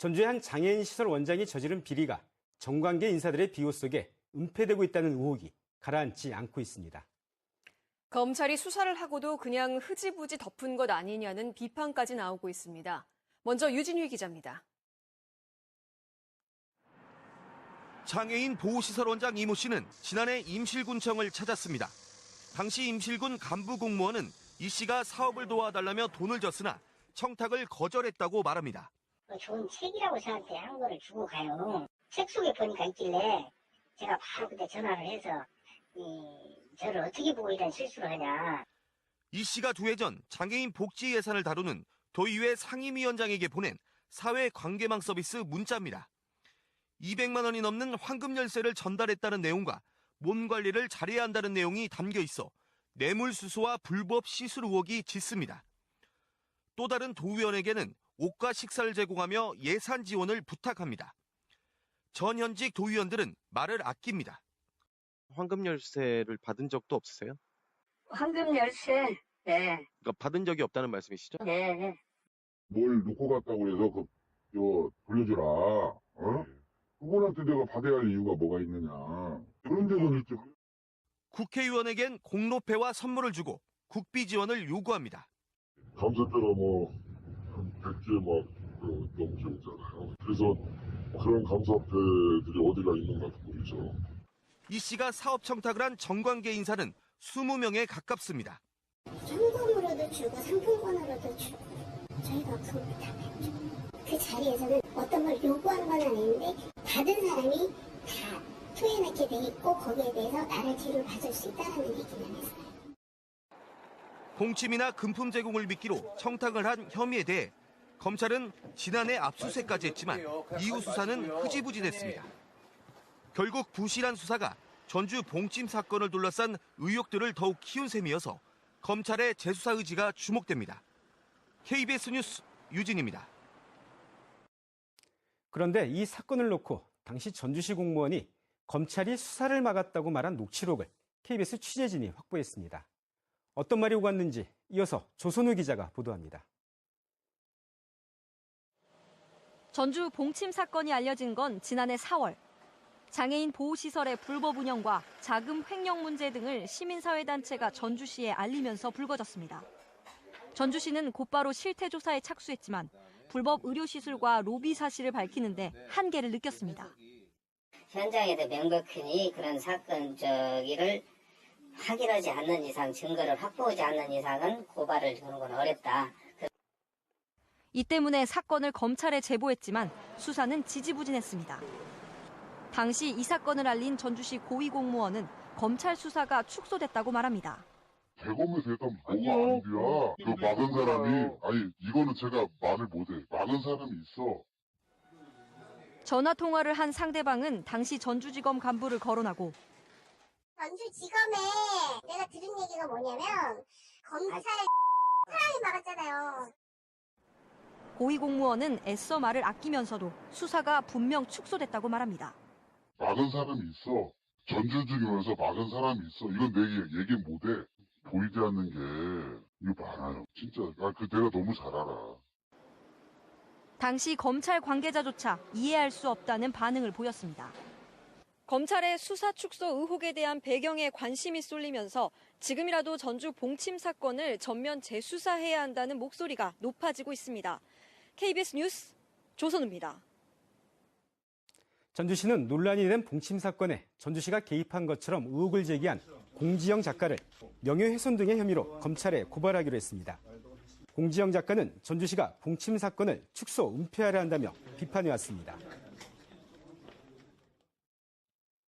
전주의 한 장애인 시설 원장이 저지른 비리가 정관계 인사들의 비호 속에 은폐되고 있다는 의혹이 가라앉지 않고 있습니다. 검찰이 수사를 하고도 그냥 흐지부지 덮은 것 아니냐는 비판까지 나오고 있습니다. 먼저 유진휘 기자입니다. 장애인 보호시설 원장 이모 씨는 지난해 임실군청을 찾았습니다. 당시 임실군 간부 공무원은 이 씨가 사업을 도와달라며 돈을 줬으나 청탁을 거절했다고 말합니다. 좋은 책이라고 저한테 한 거를 주고 가요. 책 속에 보니까 있길래 제가 바로 그때 전화를 해서 저를 어떻게 보고 이런 실수를 하냐. 이 씨가 2해 전 장애인 복지 예산을 다루는 도의회 상임위원장에게 보낸 사회관계망 서비스 문자입니다. 200만 원이 넘는 황금 열쇠를 전달했다는 내용과 몸 관리를 잘해야 한다는 내용이 담겨 있어 뇌물수수와 불법 시술 의혹이 짙습니다. 또 다른 도의원에게는 옷과 식사를 제공하며 예산 지원을 부탁합니다. 전현직 도의원들은 말을 아낍니다. 황금 열쇠를 받은 적도 없으세요? 황금 열쇠, 네. 그러니까 받은 적이 없다는 말씀이시죠? 네. 뭘 놓고 갔다고 해서 돌려주라. 그분한테 내가 받아야 할 이유가 뭐가 있느냐. 그런 적은 있죠. 국회의원에겐 공로패와 선물을 주고 국비 지원을 요구합니다. 감사패가 한 100개 넘게 오잖아요. 그래서 그런 감사패들이 어디가 있는가 모르죠. 이 씨가 사업 청탁을 한 정관계 인사는 20명에 가깝습니다. 현금으로도 주고 상품권으로도 주고 저희가 그걸 다 했죠. 그 자리에서는 어떤 걸 요구한 건 아닌데 받은 사람이 다 토해넣게 돼 있고 거기에 대해서 나라지를 받을 수 있다는 얘기만 했어요. 공침이나 금품 제공을 미끼로 청탁을 한 혐의에 대해 검찰은 지난해 압수수색까지 했지만 이후 수사는 흐지부진했습니다. 결국 부실한 수사가 전주 봉침 사건을 둘러싼 의혹들을 더욱 키운 셈이어서 검찰의 재수사 의지가 주목됩니다. KBS 뉴스 유진입니다. 그런데 이 사건을 놓고 당시 전주시 공무원이 검찰이 수사를 막았다고 말한 녹취록을 KBS 취재진이 확보했습니다. 어떤 말이 오갔는지 이어서 조선우 기자가 보도합니다. 전주 봉침 사건이 알려진 건 지난해 4월. 장애인 보호시설의 불법 운영과 자금 횡령 문제 등을 시민사회단체가 전주시에 알리면서 불거졌습니다. 전주시는 곧바로 실태 조사에 착수했지만 불법 의료시술과 로비 사실을 밝히는데 한계를 느꼈습니다. 현장에도 명백히 그런 사건 저기를 확인하지 않는 이상, 증거를 확보하지 않는 이상은 고발을 하는 건 어렵다. 이 때문에 사건을 검찰에 제보했지만 수사는 지지부진했습니다. 당시 이 사건을 알린 전주시 고위공무원은 검찰 수사가 축소됐다고 말합니다. 대검에서 했다면 뭐가 안 돼야. 막은 사람이, 이거는 제가 말을 못해. 막은 사람이 있어. 전화 통화를 한 상대방은 당시 전주지검 간부를 거론하고 전주지검에 내가 들은 얘기가 뭐냐면 검찰 사람이 막았잖아요. 고위공무원은 애써 말을 아끼면서도 수사가 분명 축소됐다고 말합니다. 막은 사람이 있어. 전주 중이면서 막은 사람이 있어. 이건 내 얘기 못해. 보이지 않는 게 이거 많아요. 진짜 내가 너무 잘 알아. 당시 검찰 관계자조차 이해할 수 없다는 반응을 보였습니다. 검찰의 수사 축소 의혹에 대한 배경에 관심이 쏠리면서 지금이라도 전주 봉침 사건을 전면 재수사해야 한다는 목소리가 높아지고 있습니다. KBS 뉴스 조선우입니다. 전주시는 논란이 된 봉침 사건에 전주시가 개입한 것처럼 의혹을 제기한 공지영 작가를 명예훼손 등의 혐의로 검찰에 고발하기로 했습니다. 공지영 작가는 전주시가 봉침 사건을 축소, 은폐하려 한다며 비판해왔습니다.